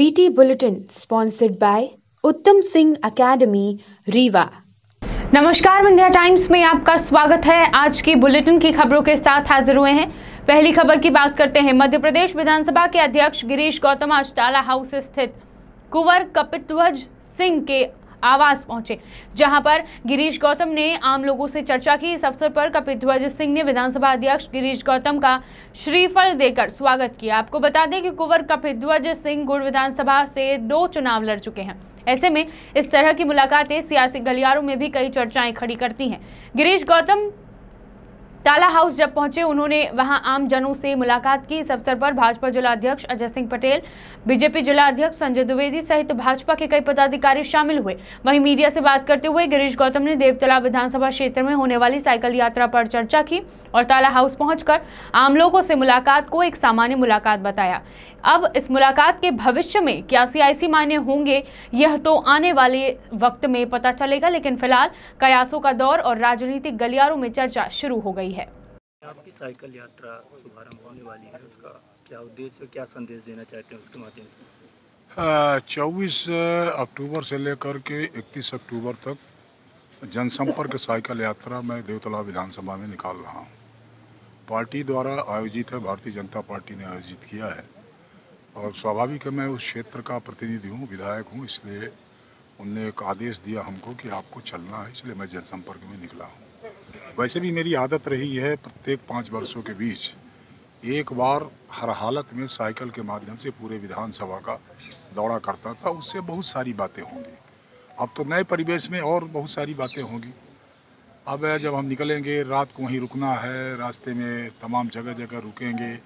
VT Bulletin sponsored by उत्तम Singh academy Rewa. नमस्कार, India times में आपका स्वागत है। आज की बुलेटिन की खबरों के साथ हाजिर हुए हैं। पहली खबर की बात करते हैं। मध्य प्रदेश विधानसभा के अध्यक्ष गिरीश गौतम आज टाला हाउस स्थित कुंवर कपिध्वज सिंह के आवास पहुंचे, जहां पर गिरीश गौतम ने आम लोगों से चर्चा की। इस अवसर पर कपिध्वज सिंह ने विधानसभा अध्यक्ष गिरीश गौतम का श्रीफल देकर स्वागत किया। आपको बता दें कि कुंवर कपिध्वज सिंह गुड़ विधानसभा से 2 चुनाव लड़ चुके हैं। ऐसे में इस तरह की मुलाकातें सियासी गलियारों में भी कई चर्चाएं खड़ी करती हैं। गिरीश गौतम टाला हाउस जब पहुंचे, उन्होंने वहां आम जनों से मुलाकात की। इस अवसर पर भाजपा जिला अध्यक्ष अजय सिंह पटेल, बीजेपी जिला अध्यक्ष संजय द्विवेदी सहित भाजपा के कई पदाधिकारी शामिल हुए। वहीं मीडिया से बात करते हुए गिरीश गौतम ने देवतला विधानसभा क्षेत्र में होने वाली साइकिल यात्रा पर चर्चा की और टाला हाउस पहुंचकर आम लोगों से मुलाकात को एक सामान्य मुलाकात बताया। अब इस मुलाकात के भविष्य में क्या सियासी मायने होंगे, यह तो आने वाले वक्त में पता चलेगा, लेकिन फिलहाल कयासों का दौर और राजनीतिक गलियारों में चर्चा शुरू हो गई है। आपकी साइकिल यात्रा शुभारंभ होने वाली है, उसका क्या उद्देश्य, क्या संदेश देना चाहते हैं उसके माध्यम से? 24 अक्टूबर से लेकर के 31 अक्टूबर तक जनसंपर्क साइकिल यात्रा मैं देवतला विधानसभा में निकाल रहा हूँ। पार्टी द्वारा आयोजित है, भारतीय जनता पार्टी ने आयोजित किया है और स्वाभाविक है, मैं उस क्षेत्र का प्रतिनिधि हूँ, विधायक हूँ, इसलिए उनने एक आदेश दिया हमको कि आपको चलना है, इसलिए मैं जनसंपर्क में निकला हूँ। वैसे भी मेरी आदत रही है प्रत्येक 5 वर्षों के बीच एक बार हर हालत में साइकिल के माध्यम से पूरे विधानसभा का दौरा करता था। उससे बहुत सारी बातें होंगी। अब तो नए परिवेश में और बहुत सारी बातें होंगी। अब जब हम निकलेंगे, रात को वहीं रुकना है, रास्ते में तमाम जगह जगह रुकेंगे,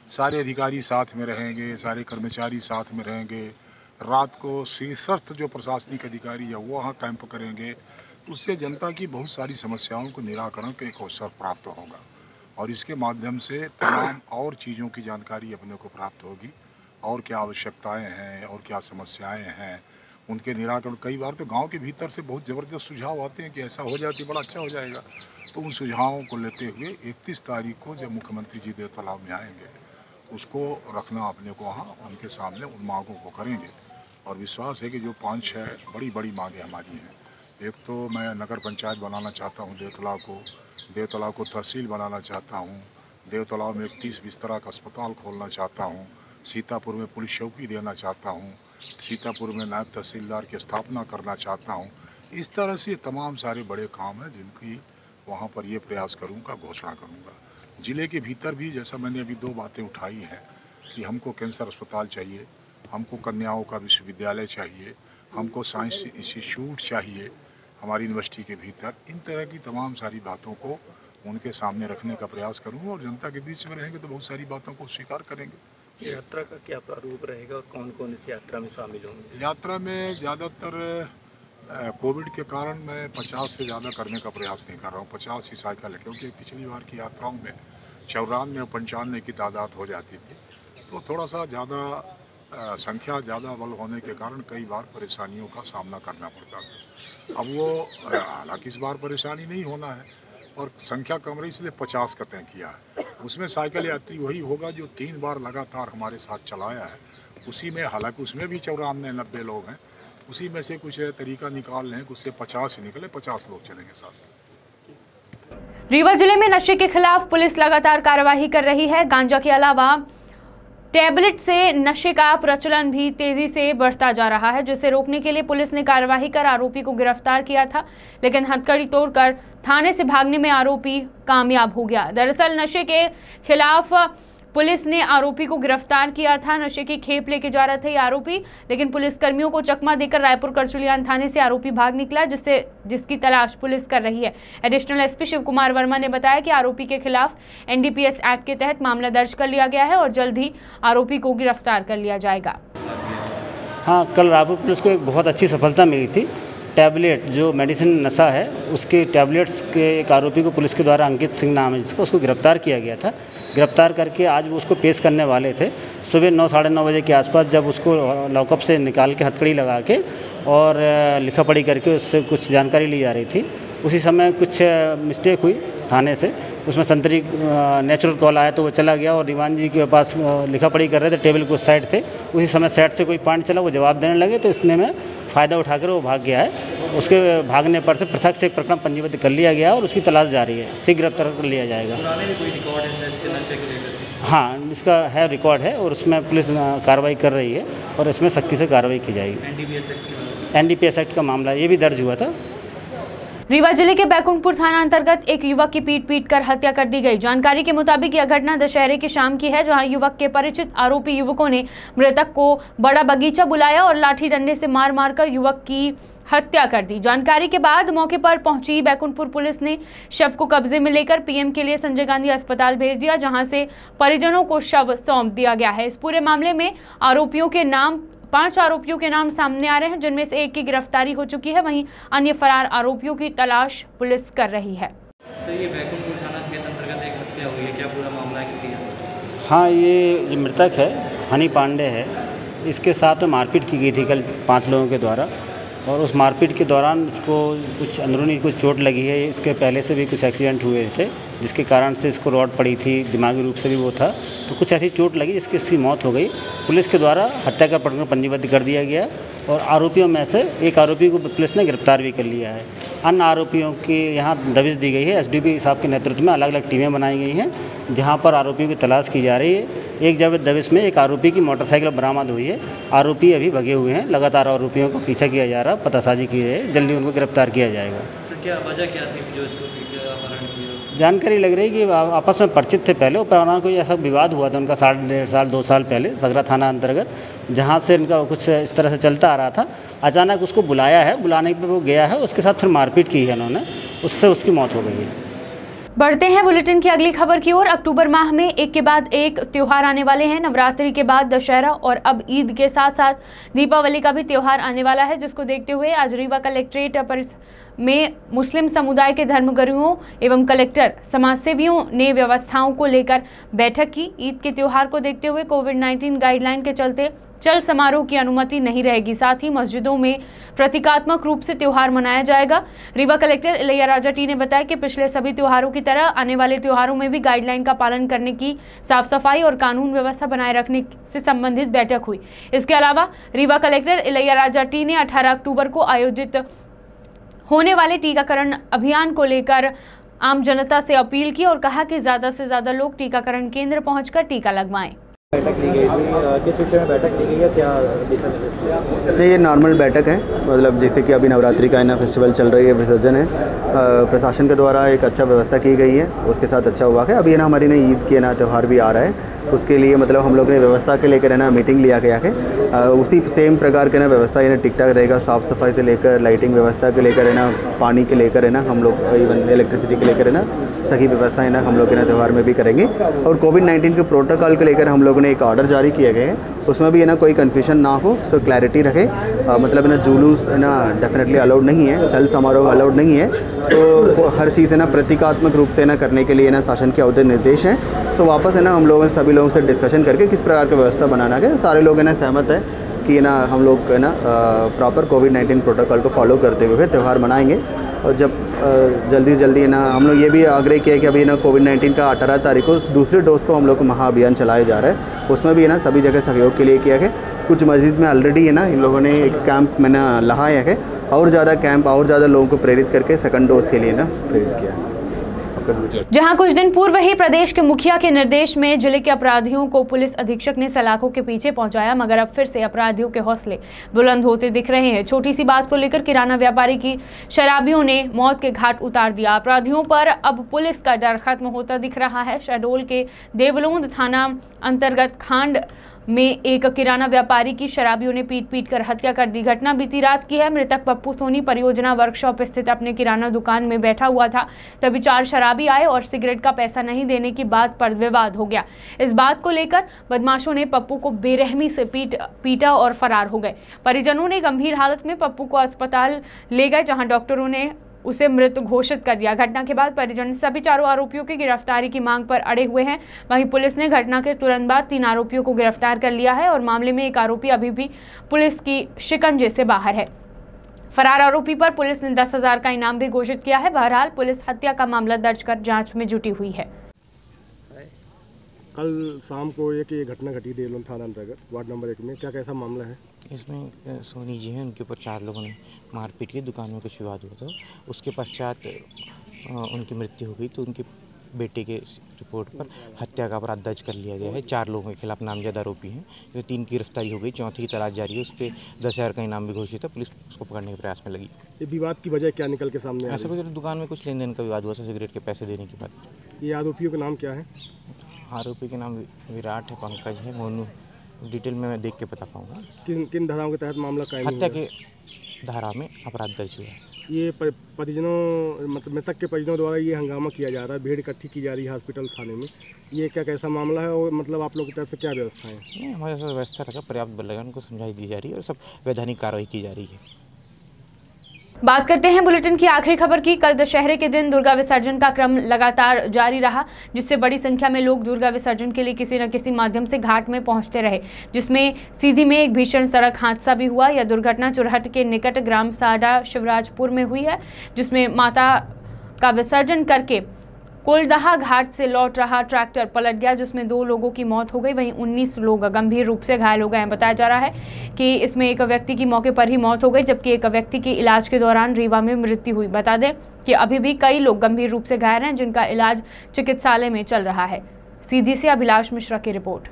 सारे अधिकारी साथ में रहेंगे, सारे कर्मचारी साथ में रहेंगे। रात को शीर्षस्थ जो प्रशासनिक अधिकारी है वो वहाँ कैंप करेंगे। उससे जनता की बहुत सारी समस्याओं को निराकरण का एक अवसर प्राप्त होगा और इसके माध्यम से तमाम और चीज़ों की जानकारी अपने को प्राप्त होगी और क्या आवश्यकताएं हैं और क्या समस्याएं हैं, उनके निराकरण। कई बार तो गांव के भीतर से बहुत ज़बरदस्त सुझाव आते हैं कि ऐसा हो जाती बड़ा अच्छा हो जाएगा। तो उन सुझावों को लेते हुए 31 तारीख को जब मुख्यमंत्री जी देवतला में आएंगे, उसको रखना अपने को वहाँ उनके सामने उन मांगों को करेंगे और विश्वास है कि जो 5-6 बड़ी मांगें हमारी हैं। एक तो मैं नगर पंचायत बनाना चाहता हूँ, देवतला को तहसील बनाना चाहता हूँ, देवतला में 30 बिस्तरा का अस्पताल खोलना चाहता हूँ, सीतापुर में पुलिस चौकी देना चाहता हूँ, सीतापुर में नायब तहसीलदार की स्थापना करना चाहता हूँ। इस तरह से तमाम सारे बड़े काम हैं जिनकी वहाँ पर ये प्रयास करूँगा, घोषणा करूँगा। ज़िले के भीतर भी जैसा मैंने अभी 2 बातें उठाई हैं कि हमको कैंसर अस्पताल चाहिए, हमको कन्याओं का विश्वविद्यालय चाहिए, हमको साइंस इंस्टीट्यूट चाहिए हमारी यूनिवर्सिटी के भीतर। इन तरह की तमाम सारी बातों को उनके सामने रखने का प्रयास करूँगा और जनता के बीच में रहेंगे तो बहुत सारी बातों को स्वीकार करेंगे। यात्रा का क्या प्रारूप रहेगा और कौन कौन इस यात्रा में शामिल होंगे? यात्रा में ज़्यादातर कोविड के कारण मैं 50 से ज़्यादा करने का प्रयास नहीं कर रहा हूँ। 50 ही साइकिल है, क्योंकि पिछली बार की यात्राओं में 94 और 95 की तादाद हो जाती थी, तो थोड़ा सा ज़्यादा संख्या ज़्यादा बल होने के कारण कई बार परेशानियों का सामना करना पड़ता था। अब वो हालांकि इस बार परेशानी नहीं होना है और संख्या कम रही, इसलिए 50 का तय किया है। उसमें साइकिल यात्री वही होगा जो 3 बार लगातार हमारे साथ चलाया है। उसी में, हालांकि उसमें भी 94-90 लोग हैं, उसी में से कुछ तरीका निकाल लें कि उससे 50 ही निकले, 50 लोग चलेंगे साथ। रीवा जिले में नशे के खिलाफ पुलिस लगातार कार्यवाही कर रही है। गांजा के अलावा टैबलेट से नशे का प्रचलन भी तेजी से बढ़ता जा रहा है, जिसे रोकने के लिए पुलिस ने कार्यवाही कर आरोपी को गिरफ्तार किया था, लेकिन हथकड़ी तोड़कर थाने से भागने में आरोपी कामयाब हो गया। दरअसल नशे के खिलाफ पुलिस ने आरोपी को गिरफ्तार किया था। नशे की खेप लेके जा रहा था ये आरोपी, लेकिन पुलिस कर्मियों को चकमा देकर रायपुर करचुलियान थाने से आरोपी भाग निकला, जिसकी तलाश पुलिस कर रही है। एडिशनल एसपी शिव कुमार वर्मा ने बताया कि आरोपी के खिलाफ एनडीपीएस एक्ट के तहत मामला दर्ज कर लिया गया है और जल्द ही आरोपी को गिरफ्तार कर लिया जाएगा। हाँ, कल रायपुर पुलिस को एक बहुत अच्छी सफलता मिली थी। टैबलेट जो मेडिसिन नशा है, उसके टैबलेट्स के एक आरोपी को पुलिस के द्वारा, अंकित सिंह नाम है जिसका, उसको गिरफ्तार किया गया था। गिरफ्तार करके आज वो उसको पेश करने वाले थे। सुबह 9 साढ़े 9 बजे के आसपास जब उसको लॉकअप से निकाल के हथकड़ी लगा के और लिखा पढ़ी करके उससे कुछ जानकारी ली जा रही थी, उसी समय कुछ मिस्टेक हुई थाने से, उसमें संतरी नेचुरल कॉल आया तो वो चला गया और दीवान जी के पास लिखा पढ़ी कर रहे थे, टेबल के उस साइड थे, उसी समय साइड से कोई पॉइंट चला, वो जवाब देने लगे तो इसने में फ़ायदा उठाकर वो भाग गया है। उसके भागने पर से पृथक से एक प्रकरण पंजीबद्ध कर लिया गया और उसकी तलाश जारी है, शीघ्र गिरफ्तार कर लिया जाएगा। हाँ, इसका है रिकॉर्ड है और उसमें पुलिस कार्रवाई कर रही है और इसमें सख्ती से कार्रवाई की जाएगी। एनडीपीएस एक्ट का मामला ये भी दर्ज हुआ था। रीवा जिले के बैकुंठपुर थाना अंतर्गत एक युवक की पीट कर हत्या कर दी गई। जानकारी के मुताबिक यह घटना दशहरे की शाम की है, जहां युवक के परिचित आरोपी युवकों ने मृतक को बड़ा बगीचा बुलाया और लाठी डंडे से मार कर युवक की हत्या कर दी। जानकारी के बाद मौके पर पहुंची बैकुंठपुर पुलिस ने शव को कब्जे में लेकर पीएम के लिए संजय गांधी अस्पताल भेज दिया, जहां से परिजनों को शव सौंप दिया गया है। इस पूरे मामले में 5 आरोपियों के नाम सामने आ रहे हैं, जिनमें से एक की गिरफ्तारी हो चुकी है, वहीं अन्य फरार आरोपियों की तलाश पुलिस कर रही है। ये बैकुंठपुर थाना क्षेत्र अंतर्गत एक हत्या हुई है, क्या पूरा मामला है? हाँ, ये जो मृतक है हनी पांडे है, इसके साथ मारपीट की गई थी कल 5 लोगों के द्वारा और उस मारपीट के दौरान इसको कुछ अंदरूनी कुछ चोट लगी है। इसके पहले से भी कुछ एक्सीडेंट हुए थे जिसके कारण से इसको रॉड पड़ी थी, दिमागी रूप से भी वो था, तो कुछ ऐसी चोट लगी जिसकी इसकी मौत हो गई। पुलिस के द्वारा हत्या का प्रकरण पंजीबद्ध कर दिया गया और आरोपियों में से एक आरोपी को पुलिस ने गिरफ्तार भी कर लिया है। अन्य आरोपियों की यहाँ दबिश दी गई है। एसडीपी साहब के नेतृत्व में अलग अलग टीमें बनाई गई हैं जहाँ पर आरोपियों की तलाश की जा रही है। एक जब दबिश में एक आरोपी की मोटरसाइकिल बरामद हुई है। आरोपी अभी भगे हुए हैं, लगातार आरोपियों का पीछा किया जा रहा है, पतासाजी की है, जल्दी उनको गिरफ्तार किया जाएगा। क्या वजह क्या थी जो इसको जानकारी लग रही है कि आपस में परिचित थे पहले, और कोई ऐसा विवाद हुआ था उनका 1.5 साल 2 साल पहले सगरा थाना अंतर्गत, जहां से इनका कुछ इस तरह से चलता आ रहा था। अचानक उसको बुलाया है, बुलाने पे वो गया है, उसके साथ फिर मारपीट की है उन्होंने, उससे उसकी मौत हो गई है। बढ़ते हैं बुलेटिन की अगली खबर की ओर। अक्टूबर माह में एक के बाद एक त्योहार आने वाले हैं। नवरात्रि के बाद दशहरा और अब ईद के साथ साथ दीपावली का भी त्योहार आने वाला है, जिसको देखते हुए आज रीवा कलेक्ट्रेट में मुस्लिम समुदाय के धर्मगुरुओं एवं कलेक्टर समाजसेवियों ने व्यवस्थाओं को लेकर बैठक की। ईद के त्योहार को देखते हुए कोविड-19 गाइडलाइन के चलते चल समारोह की अनुमति नहीं रहेगी। साथ ही मस्जिदों में प्रतीकात्मक रूप से त्योहार मनाया जाएगा। रीवा कलेक्टर इलैयाराजा टी ने बताया कि पिछले सभी त्योहारों की तरह आने वाले त्योहारों में भी गाइडलाइन का पालन करने की, साफ सफाई और कानून व्यवस्था बनाए रखने से संबंधित बैठक हुई। इसके अलावा रीवा कलेक्टर इलैयाराजा टी ने 18 अक्टूबर को आयोजित होने वाले टीकाकरण अभियान को लेकर आम जनता से अपील की और कहा कि ज़्यादा से ज़्यादा लोग टीकाकरण केंद्र पहुंचकर टीका लगवाएं। बैठक ली गई थी, किस विषय में बैठक ली गई है, क्या दिशा? ये नॉर्मल बैठक है, मतलब जैसे कि अभी नवरात्रि का ना फेस्टिवल चल रही है, विसर्जन है, प्रशासन के द्वारा एक अच्छा व्यवस्था की गई है, उसके साथ अच्छा हुआ है। अभी ना हमारी ना ईद के ना त्यौहार भी आ रहा है, उसके लिए मतलब हम लोग ने व्यवस्था के लेकर है ना मीटिंग लिया गया है। उसी सेम प्रकार के ना व्यवस्था है ना ठीक ठाक रहेगा, साफ़ सफाई से लेकर लाइटिंग व्यवस्था के लेकर है ना, पानी के लेकर है ना, हम लोग इवन इलेक्ट्रिसिटी के लेकर है ना, सही व्यवस्था है ना हम लोग के ना त्यौहार में भी करेंगे। और कोविड-19 के प्रोटोकॉल को लेकर हम लोगों ने एक ऑर्डर जारी किया गया है, उसमें भी है ना कोई कन्फ्यूजन ना हो, सो क्लैरिटी रखे। मतलब है ना जुलूस है ना डेफिनेटली अलाउड नहीं है, चल समारोह अलाउड नहीं है। सो हर चीज़ है ना प्रतीकात्मक रूप से ना करने के लिए ना शासन के अवधि निर्देश हैं। सो वापस है ना हम लोगों सभी लोगों से डिस्कशन करके किस प्रकार की व्यवस्था बनाना है, सारे लोग है ना सहमत है कि ना हम लोग है ना प्रॉपर कोविड-19 प्रोटोकॉल को फॉलो करते हुए त्यौहार मनाएंगे। और जब जल्दी है ना हम लोग ये भी आग्रह किया कि अभी ना कोविड-19 का 18 तारीख को दूसरे डोज को हम लोग को महाअभियान चलाया जा रहा है, उसमें भी है ना सभी जगह सहयोग के लिए किया गया। कुछ मस्जिद में ऑलरेडी है ना इन लोगों ने एक कैंप में ना लगाया है, और ज़्यादा कैंप और ज़्यादा लोगों को प्रेरित करके सेकंड डोज के लिए ना प्रेरित किया है। जहां कुछ दिन पूर्व ही प्रदेश के मुखिया के निर्देश में जिले के अपराधियों को पुलिस अधीक्षक ने सलाखों के पीछे पहुंचाया, मगर अब फिर से अपराधियों के हौसले बुलंद होते दिख रहे हैं। छोटी सी बात को लेकर किराना व्यापारी की शराबियों ने मौत के घाट उतार दिया। अपराधियों पर अब पुलिस का डर खत्म होता दिख रहा है। शहडोल के देवलोंद थाना अंतर्गत खांड में एक किराना व्यापारी की शराबियों ने पीट कर हत्या कर दी। घटना बीती रात की है। मृतक पप्पू सोनी परियोजना वर्कशॉप स्थित अपने किराना दुकान में बैठा हुआ था, तभी 4 शराबी आए और सिगरेट का पैसा नहीं देने की बात पर विवाद हो गया। इस बात को लेकर बदमाशों ने पप्पू को बेरहमी से पीटा और फरार हो गए। परिजनों ने गंभीर हालत में पप्पू को अस्पताल ले गए, जहां डॉक्टरों ने उसे मृत घोषित कर दिया। घटना के बाद परिजन सभी 4 आरोपियों की गिरफ्तारी की मांग पर अड़े हुए हैं। वहीं पुलिस ने घटना के तुरंत बाद 3 आरोपियों को गिरफ्तार कर लिया है और मामले में एक आरोपी अभी भी पुलिस की शिकंजे से बाहर है। फरार आरोपी पर पुलिस ने 10,000 का इनाम भी घोषित किया है। बहरहाल पुलिस हत्या का मामला दर्ज कर जांच में जुटी हुई है। कल शाम को एक ये घटना घटी देवलन थाना अंतर्गत वार्ड नंबर 1 में, क्या कैसा मामला है? इसमें सोनी जी हैं, उनके ऊपर 4 लोगों ने मारपीट की, दुकान में कुछ विवाद हुआ था। उसके पश्चात उनकी मृत्यु हो गई, तो उनके बेटे के रिपोर्ट पर हत्या का अपराध दर्ज कर लिया गया है। 4 लोगों के खिलाफ नामजद आरोपी हैं, जो 3 की गिरफ्तारी हो गई, 4थी की तलाश जारी है। उस पर 10,000 का इनाम भी घोषित है। पुलिस उसको पकड़ने के प्रयास में लगी। ये विवाद की वजह क्या निकल के सामने आई? ऐसा कुछ दुकान में कुछ लेन देन का विवाद हुआ था, सिगरेट के पैसे देने के बाद। ये आरोपियों का नाम क्या है? आरोपी के नाम विराट है, पंकज है, मोनू। डिटेल में मैं देख के बता पाऊँगा। किन धाराओं के तहत मामला कायम हुआ? हत्या के धारा में अपराध दर्ज हुआ है। ये परिजनों मतलब मृतक के परिजनों द्वारा ये हंगामा किया जा रहा है, भीड़ इकट्ठी की जा रही है हॉस्पिटल थाने में, ये क्या कैसा मामला है और मतलब आप लोग की तरफ से क्या व्यवस्था है? नहीं, हमारे साथ व्यवस्था रखा, पर्याप्त बल लगा, उनको समझाई दी जा रही है और सब वैधानिक कार्रवाई की जा रही है। बात करते हैं बुलेटिन की आखिरी खबर की। कल दशहरे के दिन दुर्गा विसर्जन का क्रम लगातार जारी रहा, जिससे बड़ी संख्या में लोग दुर्गा विसर्जन के लिए किसी न किसी माध्यम से घाट में पहुंचते रहे, जिसमें सीधी में एक भीषण सड़क हादसा भी हुआ। यह दुर्घटना चुरहट के निकट ग्राम साडा शिवराजपुर में हुई है, जिसमें माता का विसर्जन करके कोलदहा घाट से लौट रहा ट्रैक्टर पलट गया, जिसमें 2 लोगों की मौत हो गई, वहीं 19 लोग गंभीर रूप से घायल हो गए हैं। बताया जा रहा है कि इसमें एक व्यक्ति की मौके पर ही मौत हो गई, जबकि एक व्यक्ति की इलाज के दौरान रीवा में मृत्यु हुई। बता दें कि अभी भी कई लोग गंभीर रूप से घायल हैं, जिनका इलाज चिकित्सालय में चल रहा है। सीधी से अभिलाष मिश्रा की रिपोर्ट।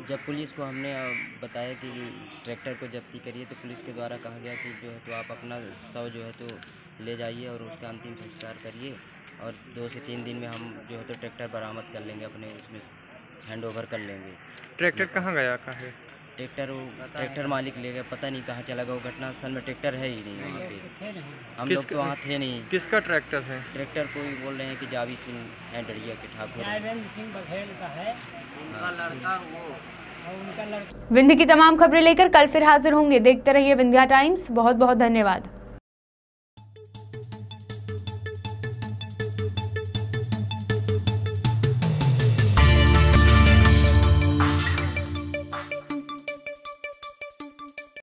जब पुलिस को हमने बताया कि ट्रैक्टर को जब्ती करिए, तो पुलिस के द्वारा कहा गया कि जो है तो आप अपना शव जो है तो ले जाइए और उसका अंतिम संस्कार करिए, और 2 से 3 दिन में हम जो है तो ट्रैक्टर बरामद कर लेंगे, अपने इसमें हैंड ओवर कर लेंगे। ट्रैक्टर कहाँ गया? कहाँ? ट्रैक्टर मालिक ले गया, पता नहीं कहाँ चला गया। वो घटनास्थल में ट्रैक्टर है ही नहीं वहाँ पे, हम लोग तो वहाँ थे नहीं। किसका ट्रैक्टर है? ट्रैक्टर कोई बोल रहे हैं कि जावी सिंह है, डरिया के ठाकुर सिंह बघेल का है, उनका लड़का वो। विंध्य की तमाम खबरें लेकर कल फिर हाजिर होंगे। देखते रहिए विंध्या टाइम्स। बहुत बहुत धन्यवाद।